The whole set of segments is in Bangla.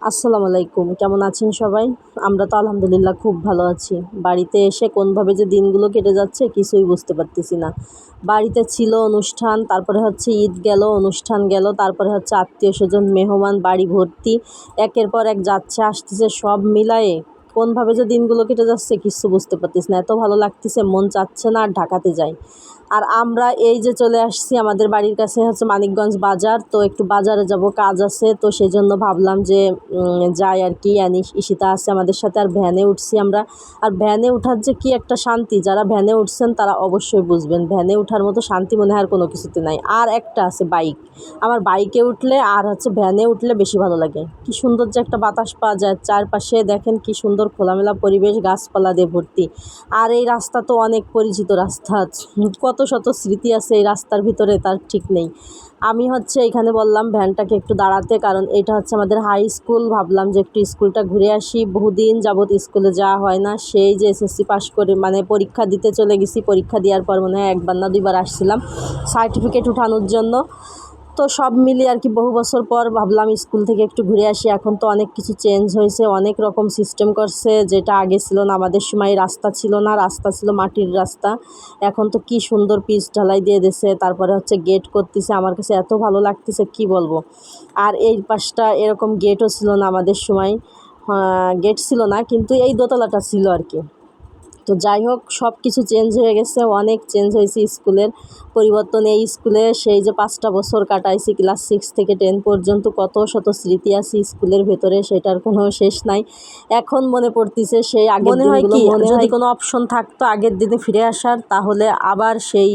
আসসালামু আলাইকুম, কেমন আছেন সবাই? আমরা তো আলহামদুলিল্লাহ খুব ভালো আছি। বাড়িতে এসে কোনভাবে যে দিনগুলো কেটে যাচ্ছে কিছুই বুঝতে পারতেছি না। বাড়িতে ছিল অনুষ্ঠান, তারপরে হচ্ছে ঈদ গেল, অনুষ্ঠান গেল, তারপরে হচ্ছে আত্মীয়স্বজন, মেহমান বাড়ি ভর্তি। একের পর এক যাচ্ছে আসতেছে, সব মিলায়ে কোনভাবে যে দিনগুলো কেটে যাচ্ছে কিচ্ছু বুঝতে পারতেছি না। এত ভালো লাগতেছে, মন চাচ্ছে না আর ঢাকাতে যাই। আর আমরা এই যে চলে আসছি, আমাদের বাড়ির কাছে হচ্ছে মানিকগঞ্জ বাজার, তো একটু বাজারে যাব, কাজ আছে, তো সেই জন্য ভাবলাম যে যাই আর কি। ঈশিতা আছে আমাদের সাথে, আর ভ্যানে উঠছি আমরা। আর ভ্যানে ওঠার যে কি একটা শান্তি, যারা ভ্যানে উঠছেন তারা অবশ্যই বুঝবেন, ভ্যানে ওঠার মতো শান্তি মনে হয় আর কোনো কিছুতে নাই। আর একটা আছে বাইক, আমার বাইকে উঠলে আর হচ্ছে ভ্যানে উঠলে বেশি ভালো লাগে। কি সুন্দর যে একটা বাতাস পাওয়া যায়, চারপাশে দেখেন কি সুন্দর খোলামেলা পরিবেশ, গাছপালা দিয়ে ভর্তি। আর এই রাস্তা তো অনেক পরিচিত রাস্তা, কত শত স্মৃতি আছে এই রাস্তার ভিতরে তার ঠিক নেই। আমি হচ্ছে এখানে বললাম ভ্যানটাকে একটু দাঁড়াতে, কারণ এটা হচ্ছে আমাদের হাই স্কুল। ভাবলাম যে একটু স্কুলটা ঘুরে আসি, বহুদিন যাবৎ স্কুলে যাওয়া হয় না। সেই যে এসএসসি পাস করে মানে পরীক্ষা দিতে চলে গেছি, পরীক্ষা দেওয়ার পর মনে হয় একবার না দুইবার আসছিলাম সার্টিফিকেট উঠানোর জন্য। তো সব মিলিয়ে আর কি বহু বছর পর ভাবলাম স্কুল থেকে একটু ঘুরে আসি। এখন তো অনেক কিছু চেঞ্জ হয়েছে, অনেক রকম সিস্টেম করছে, যেটা আগে ছিল না। আমাদের সময় রাস্তা ছিল না, রাস্তা ছিল মাটির রাস্তা। এখন তো কি সুন্দর পিচ ঢালাই দিয়ে দিয়েছে, তারপরে হচ্ছে গেট করতেছে। আমার কাছে এত ভালো লাগতেছে কি বলবো। আর এই পাশটা এরকম গেটও ছিল না আমাদের সময়, গেট ছিল না, কিন্তু এই দোতলাটা ছিল আর কি। তো যাই হোক, সব কিছু চেঞ্জ হয়ে গেছে, অনেক চেঞ্জ হয়েছে, স্কুলের পরিবর্তন। এই স্কুলে সেই যে 5টা বছর কাটাইছি, ক্লাস 6 থেকে 10 পর্যন্ত, কত শত স্মৃতি আছে স্কুলের ভেতরে, সেটার কোনো শেষ নাই। এখন মনে পড়তেছে সেই আগের দিনগুলো। যদি কোনো অপশন থাকতো আগের দিনে ফিরে আসার, তাহলে আবার সেই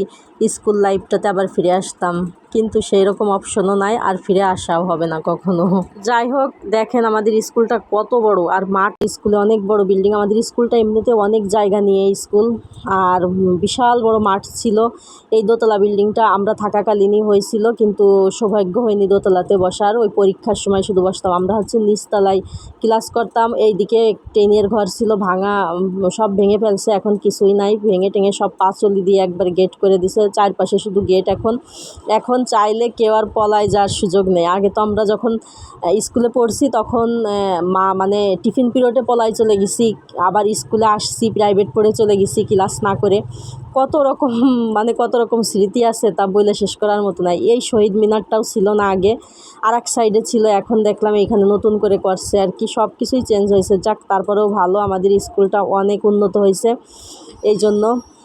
স্কুল লাইফটাতে আবার ফিরে আসতাম, কিন্তু সেই রকম অপশনও নাই, আর ফিরে আসাও হবে না কখনো। যাই হোক, দেখেন আমাদের স্কুলটা কত বড়, আর মাঠ, স্কুলে অনেক বড় বিল্ডিং। আমাদের স্কুলটা এমনিতে অনেক জায়গা নিয়ে স্কুল, আর বিশাল বড় মাঠ ছিল। এই দোতলা বিল্ডিংটা আমরা থাকাকালীনই হয়েছিল, কিন্তু সৌভাগ্য হয়নি দোতলাতে বসার। ওই পরীক্ষার সময় শুধু বসতাম, আমরা হচ্ছে নিচতলায় ক্লাস করতাম। এইদিকে টেনের ঘর ছিল ভাঙা, সব ভেঙে ফেলছে, এখন কিছুই নাই, ভেঙে টেঙে সব পাঁচলি দিয়ে একবার গেট করে দিছে, চারপাশে শুধু গেট। এখন চাইলে কেউ আর পলায় যাওয়ার সুযোগ নেই। আগে তো আমরা যখন স্কুলে পড়ছি তখন মানে টিফিন পিরিয়ডে পলায় চলে গেছি, আবার স্কুলে আসছি প্রাইভেট পড়ে চলে গেছি ক্লাস না করে। কত রকম মানে কত রকম স্মৃতি আছে, তা বলে শেষ করার মতো নাই। এই শহীদ মিনারটাও ছিল না আগে, আর এক সাইডে ছিল, এখন দেখলাম এখানে নতুন করে করছে আর কি। সব কিছুই চেঞ্জ হয়েছে, যাক তারপরেও ভালো, আমাদের স্কুলটা অনেক উন্নত হয়েছে, এই জন্য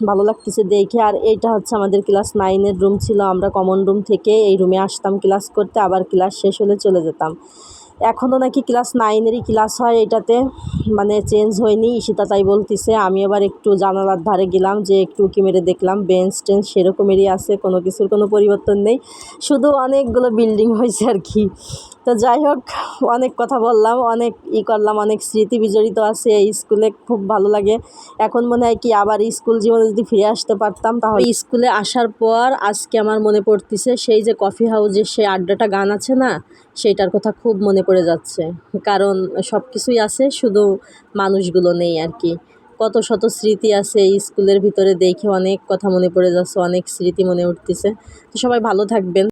ভালো লাগতেছে দেখে। আর এইটা হচ্ছে আমাদের ক্লাস 9-এর রুম ছিল, আমরা কমন রুম থেকে এই রুমে আসতাম ক্লাস করতে, আবার ক্লাস শেষ হলে চলে যেতাম। এখনও নাকি ক্লাস 9-এরই ক্লাস হয় এটাতে, মানে চেঞ্জ হয়নি। ঈশিতা তাই বলতেছে। আমি আবার একটু জানালার ধারে গেলাম, যে একটু উঁকি মেরে দেখলাম, বেঞ্চ টেঞ্চ সেরকমেরই আছে, কোনো কিছুর কোনো পরিবর্তন নেই, শুধু অনেকগুলো বিল্ডিং হয়েছে আর কি। তো যাই হোক, অনেক কথা বললাম, অনেক করলাম, অনেক স্মৃতি বিজড়িত আছে এই স্কুলে, খুব ভালো লাগে। এখন মনে হয় কি আবার স্কুল জীবনে যদি ফিরে আসতে পারতাম, তাহলে স্কুলে আসার পর আজকে আমার মনে পড়তেছে সেই যে কফি হাউসের সেই আড্ডাটা গান আছে না, সেইটার কথা খুব মনে পড়ে যাচ্ছে। কারণ সব কিছুই আছে, শুধু মানুষগুলো নেই আর কি। কত শত স্মৃতি আছে এই স্কুলের ভিতরে, দেখে অনেক কথা মনে পড়ে যাচ্ছে, অনেক স্মৃতি মনে উঠতেছে। তো সবাই ভালো থাকবেন।